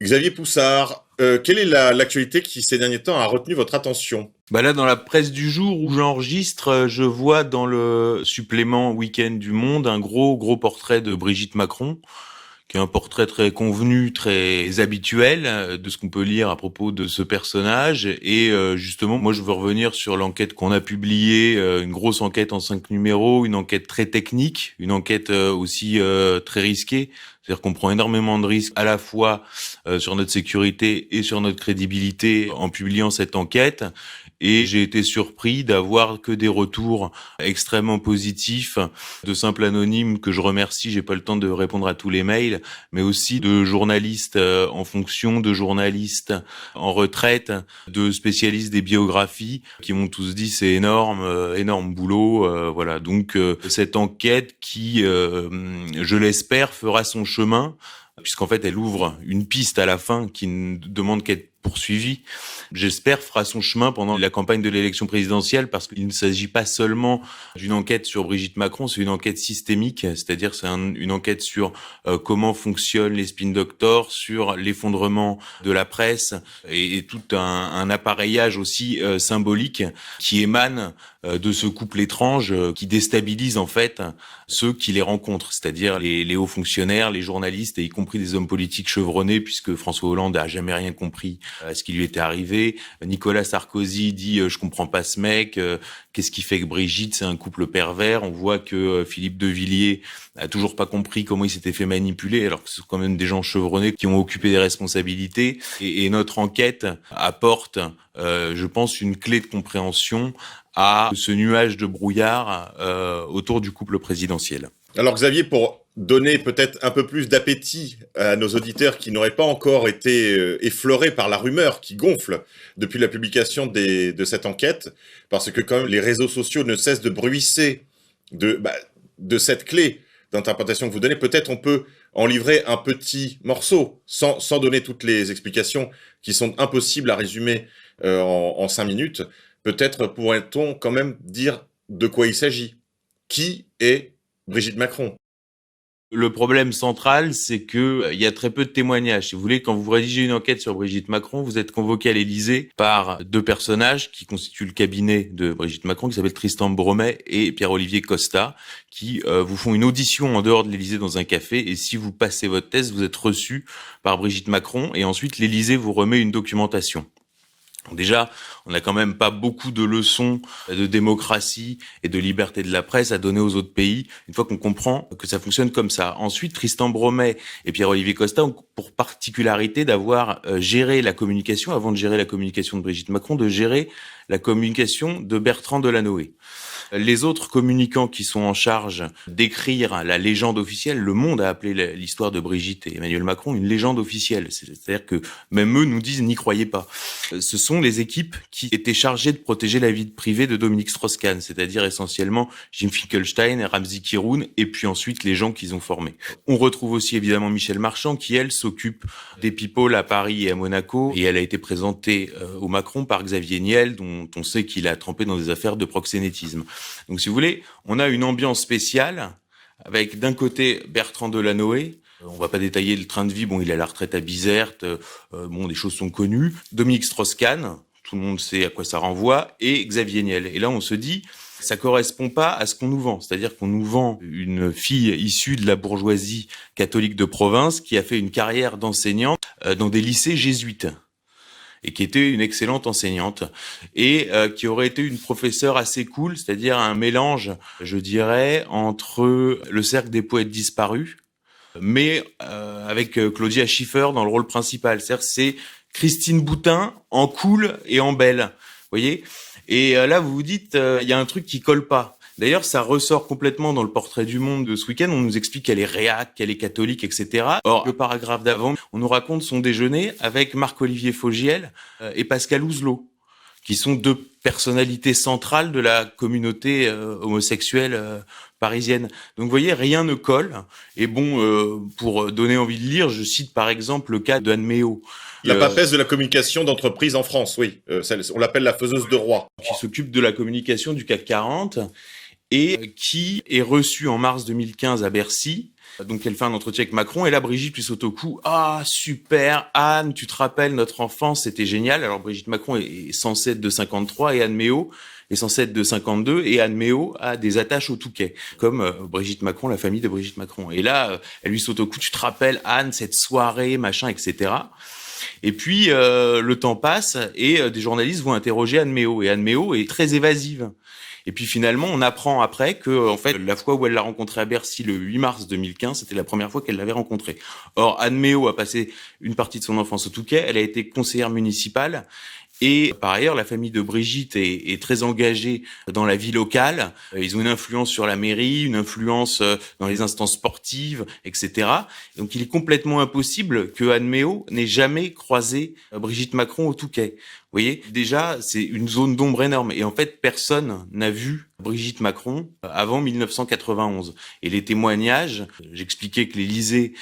Xavier Poussard, quelle est l'actualité qui ces derniers temps a retenu votre attention? Bah là, dans la presse du jour où j'enregistre, je vois dans le supplément Week-end du Monde un gros portrait de Brigitte Macron, qui est un portrait très convenu, très habituel de ce qu'on peut lire à propos de ce personnage. Et justement, moi, je veux revenir sur l'enquête qu'on a publiée, une grosse enquête en 5 numéros, une enquête très technique, une enquête aussi très risquée. C'est-à-dire qu'on prend énormément de risques à la fois sur notre sécurité et sur notre crédibilité en publiant cette enquête. Et j'ai été surpris d'avoir que des retours extrêmement positifs de simples anonymes que je remercie. J'ai pas le temps de répondre à tous les mails, mais aussi de journalistes en fonction, de journalistes en retraite, de spécialistes des biographies qui m'ont tous dit c'est énorme, énorme boulot. Voilà. Donc cette enquête qui, je l'espère, fera son chemin, puisqu'en fait elle ouvre une piste à la fin qui ne demande qu'à être poursuivie, j'espère fera son chemin pendant la campagne de l'élection présidentielle, parce qu'il ne s'agit pas seulement d'une enquête sur Brigitte Macron, c'est une enquête systémique, c'est-à-dire c'est une enquête sur comment fonctionnent les spin doctors, sur l'effondrement de la presse et tout un appareillage aussi symbolique qui émane de ce couple étrange qui déstabilise en fait ceux qui les rencontrent, c'est-à-dire les hauts fonctionnaires, les journalistes et y compris des hommes politiques chevronnés, puisque François Hollande a jamais rien compris à ce qui lui était arrivé. Nicolas Sarkozy dit je comprends pas ce mec, qu'est-ce qui fait que Brigitte c'est un couple pervers. On voit que Philippe de Villiers a toujours pas compris comment il s'était fait manipuler, alors que ce sont quand même des gens chevronnés qui ont occupé des responsabilités. Et notre enquête apporte, je pense, une clé de compréhension à ce nuage de brouillard autour du couple présidentiel. Alors Xavier, pour donner peut-être un peu plus d'appétit à nos auditeurs qui n'auraient pas encore été effleurés par la rumeur qui gonfle depuis la publication de cette enquête, parce que quand même les réseaux sociaux ne cessent de bruisser de cette clé d'interprétation que vous donnez, peut-être on peut en livrer un petit morceau, sans donner toutes les explications qui sont impossibles à résumer en 5 minutes. Peut-être pourrait-on quand même dire de quoi il s'agit. Qui est Brigitte Macron? Le problème central, c'est que il y a très peu de témoignages. Si vous voulez, quand vous rédigez une enquête sur Brigitte Macron, vous êtes convoqué à l'Élysée par deux personnages qui constituent le cabinet de Brigitte Macron, qui s'appellent Tristan Bromet et Pierre-Olivier Costa, qui vous font une audition en dehors de l'Élysée dans un café. Et si vous passez votre test, vous êtes reçu par Brigitte Macron. Et ensuite, l'Élysée vous remet une documentation. Donc déjà, on n'a quand même pas beaucoup de leçons de démocratie et de liberté de la presse à donner aux autres pays, une fois qu'on comprend que ça fonctionne comme ça. Ensuite, Tristan Bromet et Pierre-Olivier Costa ont pour particularité d'avoir géré la communication, avant de gérer la communication de Brigitte Macron, de gérer la communication de Bertrand Delanoë. Les autres communicants qui sont en charge d'écrire la légende officielle, Le Monde a appelé l'histoire de Brigitte et Emmanuel Macron une légende officielle. C'est-à-dire que même eux nous disent n'y croyez pas. Ce sont les équipes qui étaient chargées de protéger la vie privée de Dominique Strauss-Kahn, c'est-à-dire essentiellement Jim Finkelstein et Ramzi Kiroun, et puis ensuite les gens qu'ils ont formés. On retrouve aussi évidemment Michel Marchand qui, elle, s'occupe des people à Paris et à Monaco, et elle a été présentée au Macron par Xavier Niel, dont on sait qu'il a trempé dans des affaires de proxénétisme. Donc si vous voulez, on a une ambiance spéciale avec d'un côté Bertrand Delanoë, on va pas détailler le train de vie, bon il est à la retraite à Bizerte, bon des choses sont connues, Dominique Strauss-Kahn, tout le monde sait à quoi ça renvoie, et Xavier Niel. Et là on se dit, ça correspond pas à ce qu'on nous vend, c'est-à-dire qu'on nous vend une fille issue de la bourgeoisie catholique de province qui a fait une carrière d'enseignante dans des lycées jésuites, et qui était une excellente enseignante, et qui aurait été une professeure assez cool, c'est-à-dire un mélange, je dirais, entre le cercle des poètes disparus, mais avec Claudia Schiffer dans le rôle principal. C'est-à-dire c'est Christine Boutin en cool et en belle, vous voyez. Et là, vous vous dites, il y a un truc qui colle pas. D'ailleurs, ça ressort complètement dans le portrait du Monde de ce week-end. On nous explique qu'elle est réac, qu'elle est catholique, etc. Or, le paragraphe d'avant, on nous raconte son déjeuner avec Marc-Olivier Fogiel et Pascal Ouzelot, qui sont deux personnalités centrales de la communauté homosexuelle parisienne. Donc, vous voyez, rien ne colle. Et bon, pour donner envie de lire, je cite par exemple le cas d'Anne Méot. La papesse de la communication d'entreprise en France, oui. On l'appelle la faiseuse de roi. Qui s'occupe de la communication du CAC 40. et qui est reçue en mars 2015 à Bercy. Donc elle fait un entretien avec Macron et là Brigitte lui saute au cou. Ah super Anne, tu te rappelles notre enfance, c'était génial. Alors Brigitte Macron est censée être de 53 et Anne Méot est censée être de 52 et Anne Méot a des attaches au Touquet, comme Brigitte Macron, la famille de Brigitte Macron. Et là elle lui saute au cou. Tu te rappelles Anne, cette soirée, machin, etc. Et puis le temps passe et des journalistes vont interroger Anne Méot et Anne Méot est très évasive. Et puis finalement, on apprend après que, en fait, la fois où elle l'a rencontré à Bercy le 8 mars 2015, c'était la première fois qu'elle l'avait rencontré. Or, Anne Méot a passé une partie de son enfance au Touquet. Elle a été conseillère municipale. Et par ailleurs, la famille de Brigitte est très engagée dans la vie locale. Ils ont une influence sur la mairie, une influence dans les instances sportives, etc. Donc, il est complètement impossible que Anne Méot n'ait jamais croisé Brigitte Macron au Touquet. Vous voyez, déjà, c'est une zone d'ombre énorme. Et en fait, personne n'a vu Brigitte Macron avant 1991. Et les témoignages, j'expliquais que l'Élysée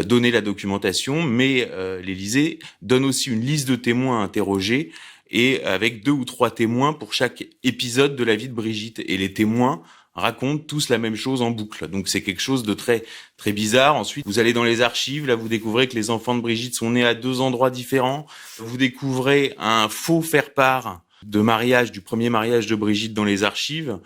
donnait la documentation, mais l'Élysée donne aussi une liste de témoins interrogés et avec 2 ou 3 témoins pour chaque épisode de la vie de Brigitte. Et les témoins racontent tous la même chose en boucle. Donc c'est quelque chose de très très bizarre. Ensuite, vous allez dans les archives, là vous découvrez que les enfants de Brigitte sont nés à 2 endroits différents. Vous découvrez un faux faire-part de mariage, du premier mariage de Brigitte dans les archives,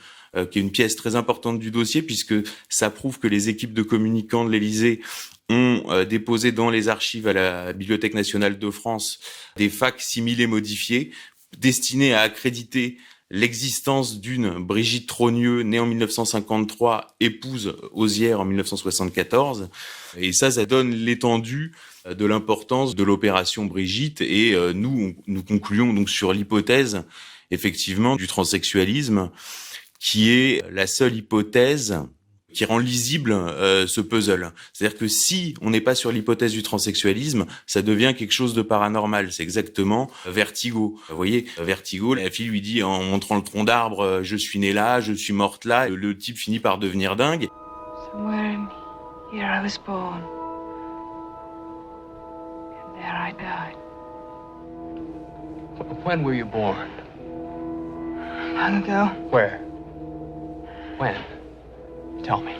qui est une pièce très importante du dossier puisque ça prouve que les équipes de communicants de l'Élysée ont déposé dans les archives à la Bibliothèque nationale de France des fac-similés modifiés destinés à accréditer l'existence d'une Brigitte Trogneux, née en 1953, épouse Osière en 1974. Et ça donne l'étendue de l'importance de l'opération Brigitte. Et nous concluons donc sur l'hypothèse, effectivement, du transsexualisme, qui est la seule hypothèse qui rend lisible ce puzzle. C'est-à-dire que si on n'est pas sur l'hypothèse du transsexualisme, ça devient quelque chose de paranormal. C'est exactement Vertigo. Vous voyez, Vertigo, la fille lui dit en montrant le tronc d'arbre, je suis né là, je suis morte là. Le type finit par devenir dingue. Somewhere in here I was born. And there I died. When were you born? Long ago. Where? When? Tell me.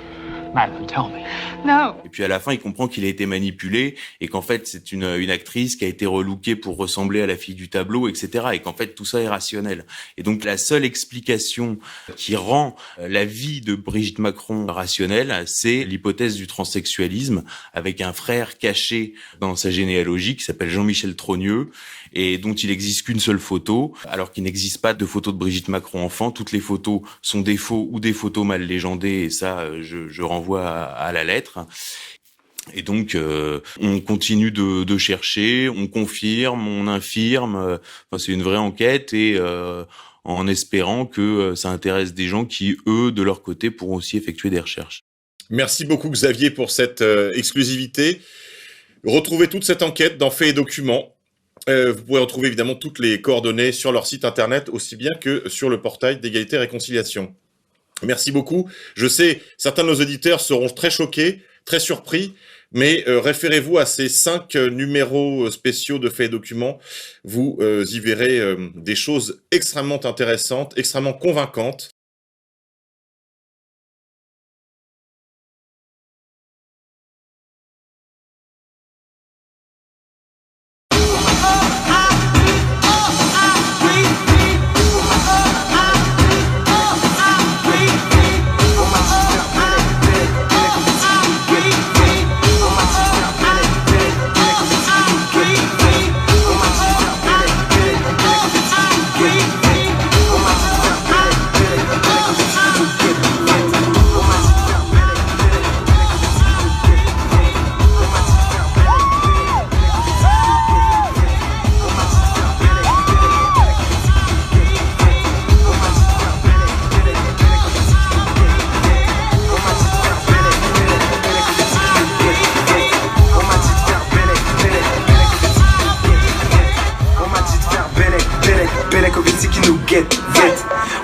Madeline, tell me. No. Et puis à la fin, il comprend qu'il a été manipulé et qu'en fait, c'est une actrice qui a été relookée pour ressembler à la fille du tableau, etc. Et qu'en fait, tout ça est rationnel. Et donc, la seule explication qui rend la vie de Brigitte Macron rationnelle, c'est l'hypothèse du transsexualisme avec un frère caché dans sa généalogie qui s'appelle Jean-Michel Trogneux et dont il n'existe qu'une seule photo, alors qu'il n'existe pas de photo de Brigitte Macron enfant. Toutes les photos sont des faux ou des photos mal légendées et ça, je renvoie à la lettre. Et donc, on continue de chercher, on confirme, on infirme. Enfin, c'est une vraie enquête et en espérant que ça intéresse des gens qui, eux, de leur côté, pourront aussi effectuer des recherches. Merci beaucoup Xavier pour cette exclusivité. Retrouvez toute cette enquête dans Faits et Documents. Vous pourrez retrouver évidemment toutes les coordonnées sur leur site internet, aussi bien que sur le portail d'égalité et réconciliation. Merci beaucoup. Je sais, certains de nos auditeurs seront très choqués, très surpris, mais référez-vous à ces 5 numéros spéciaux de Faits et Documents. Vous y verrez des choses extrêmement intéressantes, extrêmement convaincantes.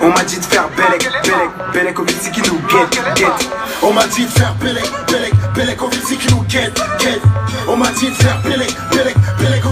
On m'a dit de faire Belek, Belek, Belek au Vitsi qui nous guette, guette. On m'a dit de faire Belek, Belek, Belek au Vitsi qui nous guette, guette. On m'a dit de faire Belek, Belek, Belek